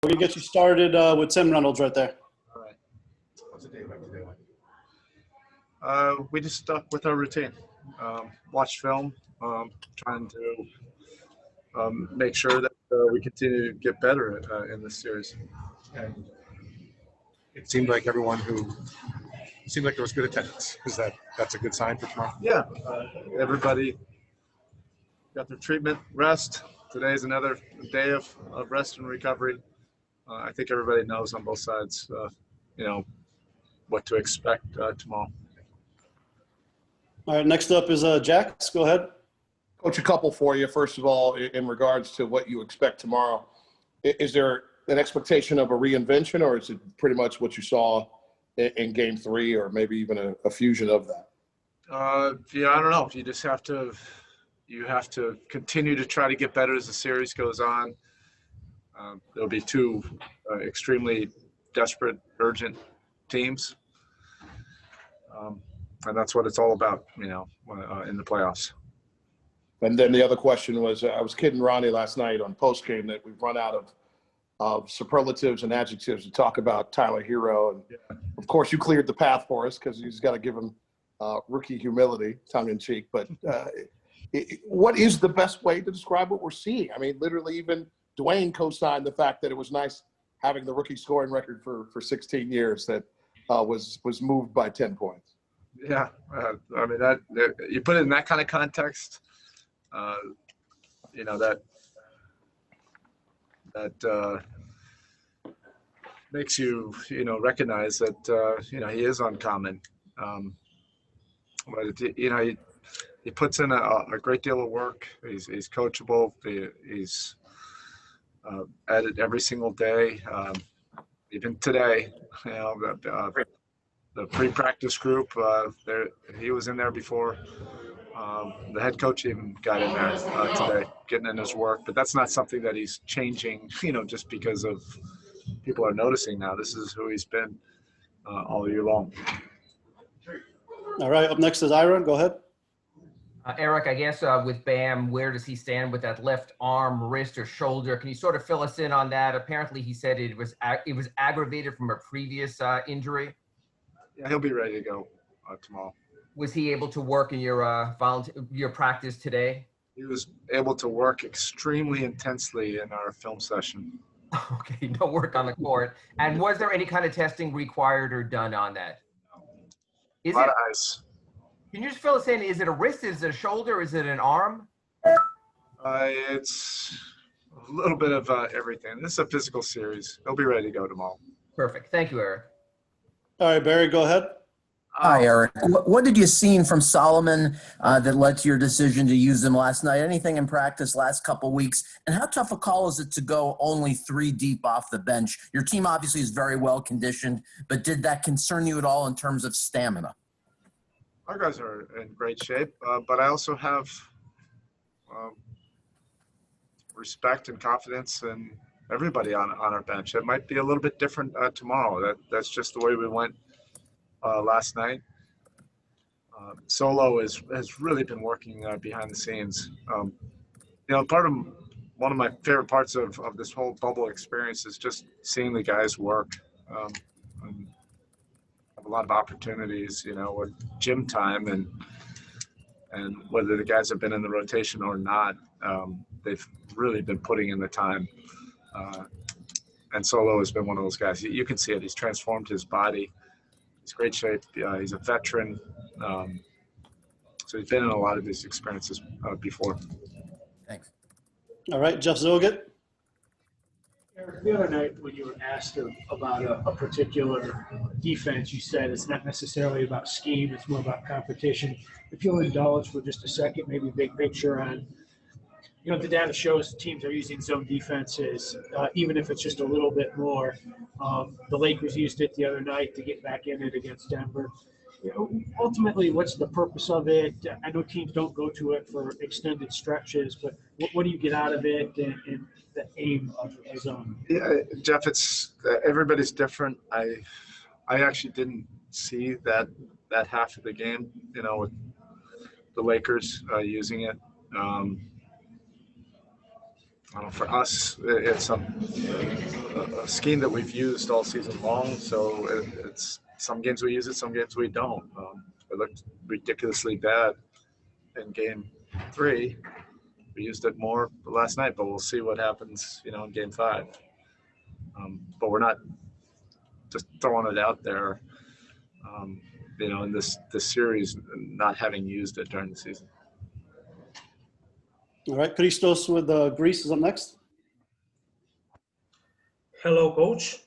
We're going to get you started with Tim Reynolds right there. All right. What's the day like today? We just stuck with our routine. Watched film, trying to make sure that we continue to get better in this series. And it seemed like there was good attendance. That's a good sign for tomorrow? Yeah, everybody got their treatment, rest. Today's another day of rest and recovery. I think everybody knows on both sides, what to expect tomorrow. All right, next up is Jax. Go ahead. Coach, a couple for you. First of all, in regards to what you expect tomorrow, is there an expectation of a reinvention, or is it pretty much what you saw in Game 3, or maybe even a fusion of that? I don't know. You have to continue to try to get better as the series goes on. There'll be two extremely desperate, urgent teams, and that's what it's all about, in the playoffs. And then the other question was, I was kidding Ronnie last night on postgame that we've run out of superlatives and adjectives to talk about Tyler Herro. And of course, you cleared the path for us because he's got to give him rookie humility, tongue in cheek. But what is the best way to describe what we're seeing? I mean, literally, even Dwayne co-signed the fact that it was nice having the rookie scoring record for 16 years that was moved by 10 points. Yeah, that you put it in that kind of context. That makes you, recognize that, he is uncommon. But, he puts in a great deal of work. He's coachable. He's at it every single day. Even today, the pre-practice group, he was in there before. The head coach even got in there today, getting in his work. But that's not something that he's changing, just because of people are noticing now. This is who he's been all year long. All right, up next is Ira. Go ahead. Erik, I guess with Bam, where does he stand with that left arm, wrist, or shoulder? Can you sort of fill us in on that? Apparently, he said it was aggravated from a previous injury. Yeah, he'll be ready to go tomorrow. Was he able to work in your practice today? He was able to work extremely intensely in our film session. Okay, no work on the court. And was there any kind of testing required or done on that? A lot of ice. Can you just fill us in? Is it a wrist? Is it a shoulder? Is it an arm? It's a little bit of everything. This is a physical series. He'll be ready to go tomorrow. Perfect. Thank you, Erik. All right, Barry, go ahead. Hi, Erik. What did you see from Solomon that led to your decision to use him last night? Anything in practice last couple weeks? And how tough a call is it to go only 3 deep off the bench? Your team obviously is very well conditioned, but did that concern you at all in terms of stamina? Our guys are in great shape, but I also have respect and confidence in everybody on our bench. It might be a little bit different tomorrow. That's just the way we went last night. Solo has really been working behind the scenes. One of my favorite parts of this whole bubble experience is just seeing the guys work. And have a lot of opportunities, with gym time and whether the guys have been in the rotation or not, they've really been putting in the time. And Solo has been one of those guys. You can see it. He's transformed his body. He's great shape. He's a veteran. So he's been in a lot of these experiences before. Thanks. All right, Jeff Zogett. Erik, the other night when you were asked about a particular defense, you said it's not necessarily about scheme, it's more about competition. If you'll indulge for just a second, maybe big picture on, the data shows teams are using zone defenses, even if it's just a little bit more. The Lakers used it the other night to get back in it against Denver. Ultimately, what's the purpose of it? I know teams don't go to it for extended stretches, but what do you get out of it and the aim of a zone? Yeah, Jeff, it's everybody's different. I actually didn't see that half of the game, with the Lakers using it. For us, it's a scheme that we've used all season long. So it's some games we use it, some games we don't. It looked ridiculously bad in game 3. We used it more last night, but we'll see what happens, in game 5. But we're not just throwing it out there, in this series, not having used it during the season. All right, Christos with Greece is up next. Hello, Coach.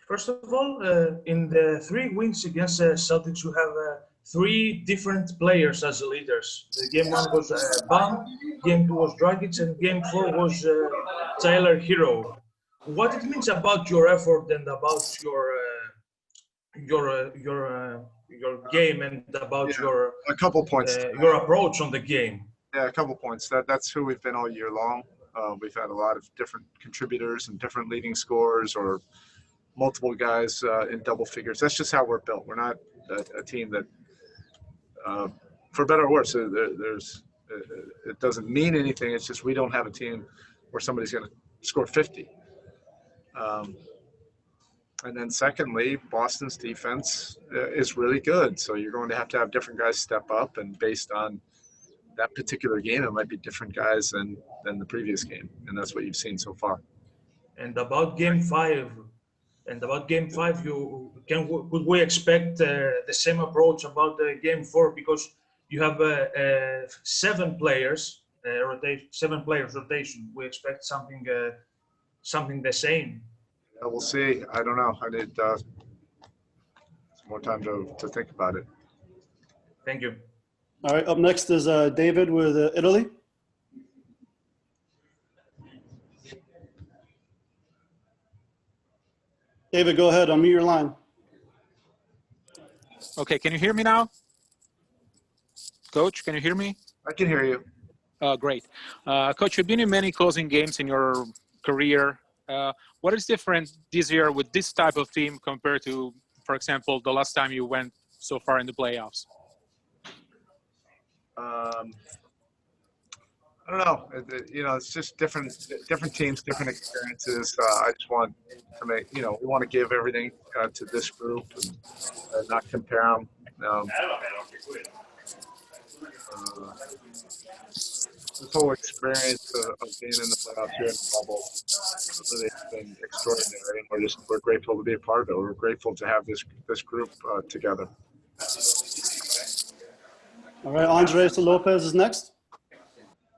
First of all, in the 3 wins against Celtics, you have 3 different players as leaders. The game 1 was Bam, game 2 was Dragic, and game 4 was Tyler Herro. What it means about your effort and about your game and about a couple points. Your approach on the game. Yeah, a couple points. That's who we've been all year long. We've had a lot of different contributors and different leading scorers or multiple guys in double figures. That's just how we're built. We're not a team that, for better or worse, it doesn't mean anything. It's just we don't have a team where somebody's going to score 50. And then secondly, Boston's defense is really good. So you're going to have different guys step up, and based on that particular game, it might be different guys than the previous game. And that's what you've seen so far. And about game 5, could we expect the same approach about game 4? Because you have 7 players, 7 players rotation. We expect something the same. Yeah, we'll see. I don't know. I need some more time to think about it. Thank you. All right, up next is David with Italy. David, go ahead. Unmute your line. Okay, can you hear me now? Coach, can you hear me? I can hear you. Great. Coach, you've been in many closing games in your career. What is different this year with this type of team compared to, for example, the last time you went so far in the playoffs? I don't know. It's just different teams, different experiences. I just want to make, we want to give everything to this group and not compare them. This whole experience of being in the playoffs here in the bubble really has been extraordinary, and we're grateful to be a part of it. We're grateful to have this group together. All right, Andres Lopez is next.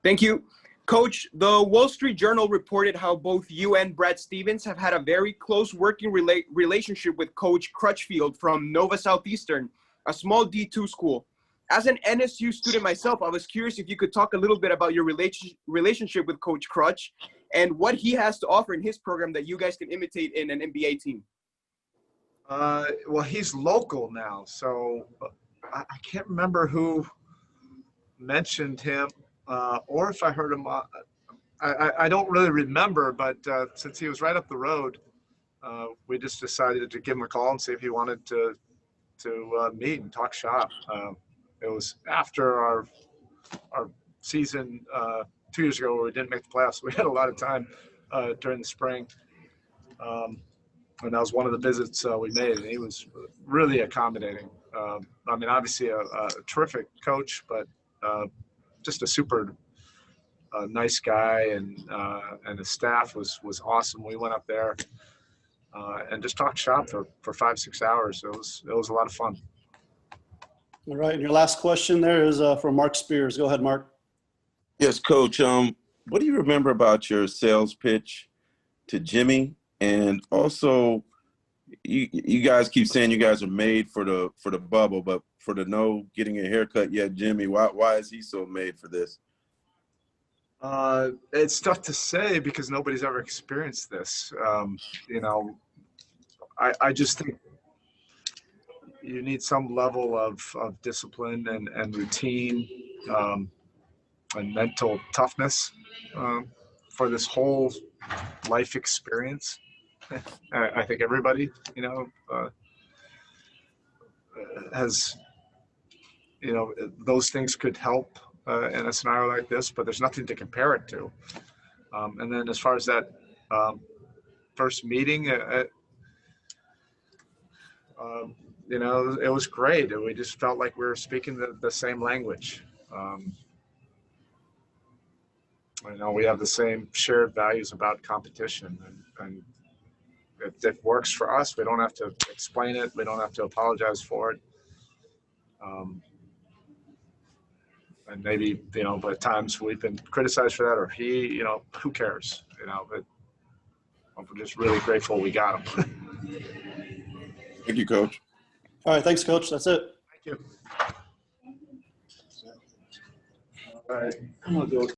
Thank you. Coach, the Wall Street Journal reported how both you and Brad Stevens have had a very close working relationship with Coach Crutchfield from Nova Southeastern, a small D2 school. As an NSU student myself, I was curious if you could talk a little bit about your relationship with Coach Crutch and what he has to offer in his program that you guys can imitate in an NBA team. Well, he's local now, so I can't remember who mentioned him. Or if I heard him, I don't really remember, but since he was right up the road, we just decided to give him a call and see if he wanted to meet and talk shop. It was after our season 2 years ago where we didn't make the playoffs. We had a lot of time during the spring, and that was one of the visits we made, and he was really accommodating. Obviously a terrific coach, but just a super nice guy, and his staff was awesome. We went up there and just talked shop for 5-6 hours. It was a lot of fun. All right, and your last question there is for Mark Spears. Go ahead, Mark. Yes, Coach. What do you remember about your sales pitch to Jimmy? And also, you guys keep saying you guys are made for the bubble, but for the no getting a haircut yet, Jimmy, why is he so made for this? It's tough to say because nobody's ever experienced this. I just think you need some level of discipline and routine and mental toughness for this whole life experience. I think everybody, has, those things could help in a scenario like this, but there's nothing to compare it to. And then as far as that first meeting, you know, it was great. We just felt like we were speaking the same language. I know we have the same shared values about competition, and if it works for us, we don't have to explain it. We don't have to apologize for it. And maybe, you know, by times we've been criticized for that, or he, you know, who cares, you know, but I'm just really grateful we got him. Thank you, Coach. All right, thanks, Coach. That's it. Thank you. All right, I'm gonna go.